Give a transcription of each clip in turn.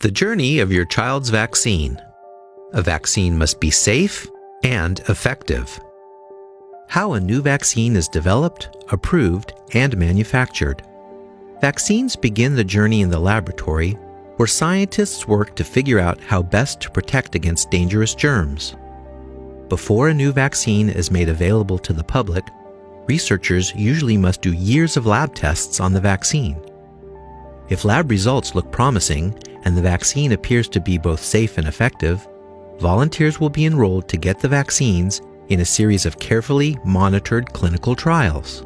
The journey of your child's vaccine. A vaccine must be safe and effective. How a new vaccine is developed, approved, and manufactured. Vaccines begin the journey in the laboratory, where scientists work to figure out how best to protect against dangerous germs. Before a new vaccine is made available to the public, researchers usually must do years of lab tests on the vaccine. If lab results look promising and the vaccine appears to be both safe and effective, volunteers will be enrolled to get the vaccines in a series of carefully monitored clinical trials.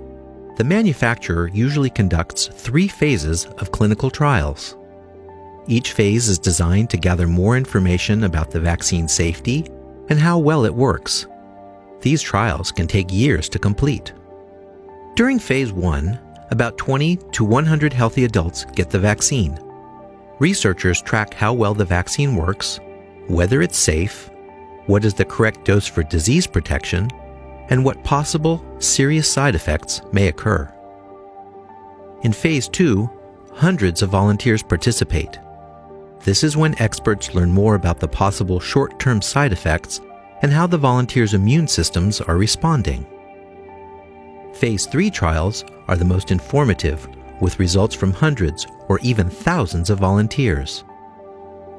The manufacturer usually conducts 3 phases of clinical trials. Each phase is designed to gather more information about the vaccine's safety and how well it works. These trials can take years to complete. During phase 1, about 20 to 100 healthy adults get the vaccine. Researchers track how well the vaccine works, whether it's safe, what is the correct dose for disease protection, and what possible serious side effects may occur. In phase 2, hundreds of volunteers participate. This is when experts learn more about the possible short-term side effects and how the volunteers' immune systems are responding. Phase 3 trials are the most informative, with results from hundreds or even thousands of volunteers.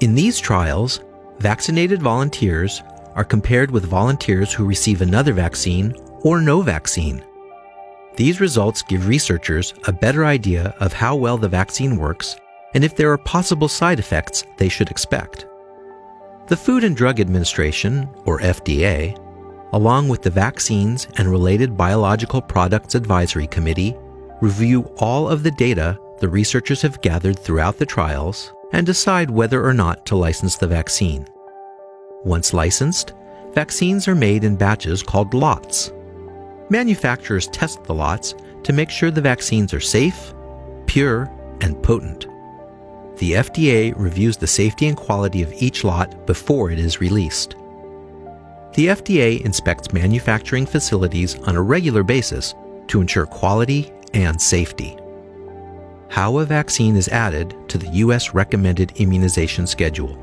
In these trials, vaccinated volunteers are compared with volunteers who receive another vaccine or no vaccine. These results give researchers a better idea of how well the vaccine works and if there are possible side effects they should expect. The Food and Drug Administration, or FDA, along with the Vaccines and Related Biological Products Advisory Committee, review all of the data the researchers have gathered throughout the trials and decide whether or not to license the vaccine. Once licensed, vaccines are made in batches called lots. Manufacturers test the lots to make sure the vaccines are safe, pure, and potent. The FDA reviews the safety and quality of each lot before it is released. The FDA inspects manufacturing facilities on a regular basis to ensure quality and safety. How a vaccine is added to the U.S. recommended immunization schedule.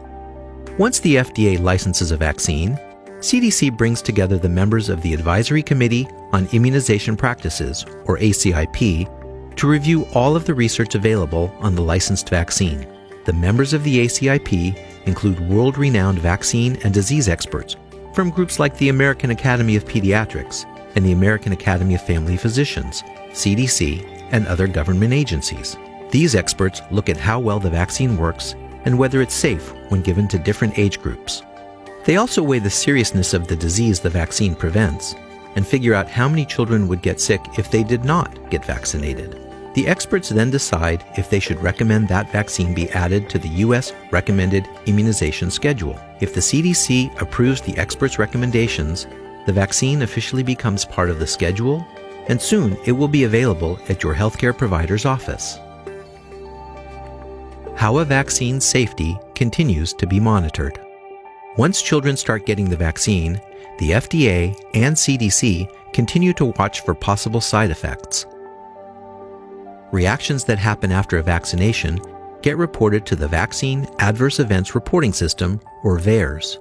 Once the FDA licenses a vaccine, CDC brings together the members of the Advisory Committee on Immunization Practices, or ACIP, to review all of the research available on the licensed vaccine. The members of the ACIP include world-renowned vaccine and disease experts from groups like the American Academy of Pediatrics and the American Academy of Family Physicians, CDC, and other government agencies. These experts look at how well the vaccine works and whether it's safe when given to different age groups. They also weigh the seriousness of the disease the vaccine prevents and figure out how many children would get sick if they did not get vaccinated. The experts then decide if they should recommend that vaccine be added to the U.S. recommended immunization schedule. If the CDC approves the experts' recommendations, the vaccine officially becomes part of the schedule, and soon it will be available at your healthcare provider's office. How a vaccine's safety continues to be monitored. Once children start getting the vaccine, the FDA and CDC continue to watch for possible side effects. Reactions that happen after a vaccination get reported to the Vaccine Adverse Events Reporting System, or VAERS.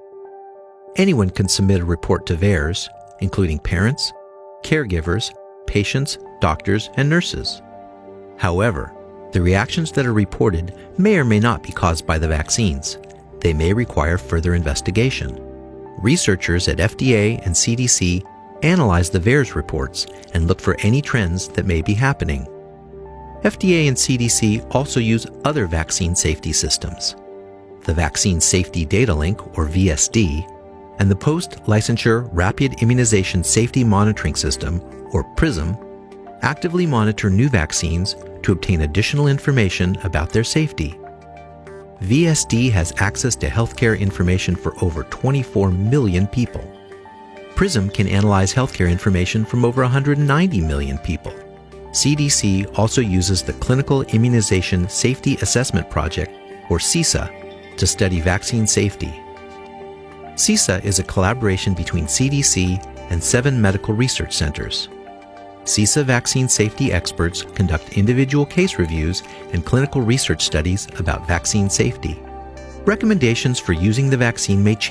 Anyone can submit a report to VAERS, including parents, caregivers, patients, doctors, and nurses. However, the reactions that are reported may or may not be caused by the vaccines. They may require further investigation. Researchers at FDA and CDC analyze the VAERS reports and look for any trends that may be happening. FDA and CDC also use other vaccine safety systems. The Vaccine Safety Data Link, or VSD, and the Post-Licensure Rapid Immunization Safety Monitoring System, or PRISM, actively monitor new vaccines to obtain additional information about their safety. VSD has access to healthcare information for over 24 million people. PRISM can analyze healthcare information from over 190 million people. CDC also uses the Clinical Immunization Safety Assessment Project, or CISA, to study vaccine safety. CISA is a collaboration between CDC and 7 medical research centers. CISA vaccine safety experts conduct individual case reviews and clinical research studies about vaccine safety. Recommendations for using the vaccine may change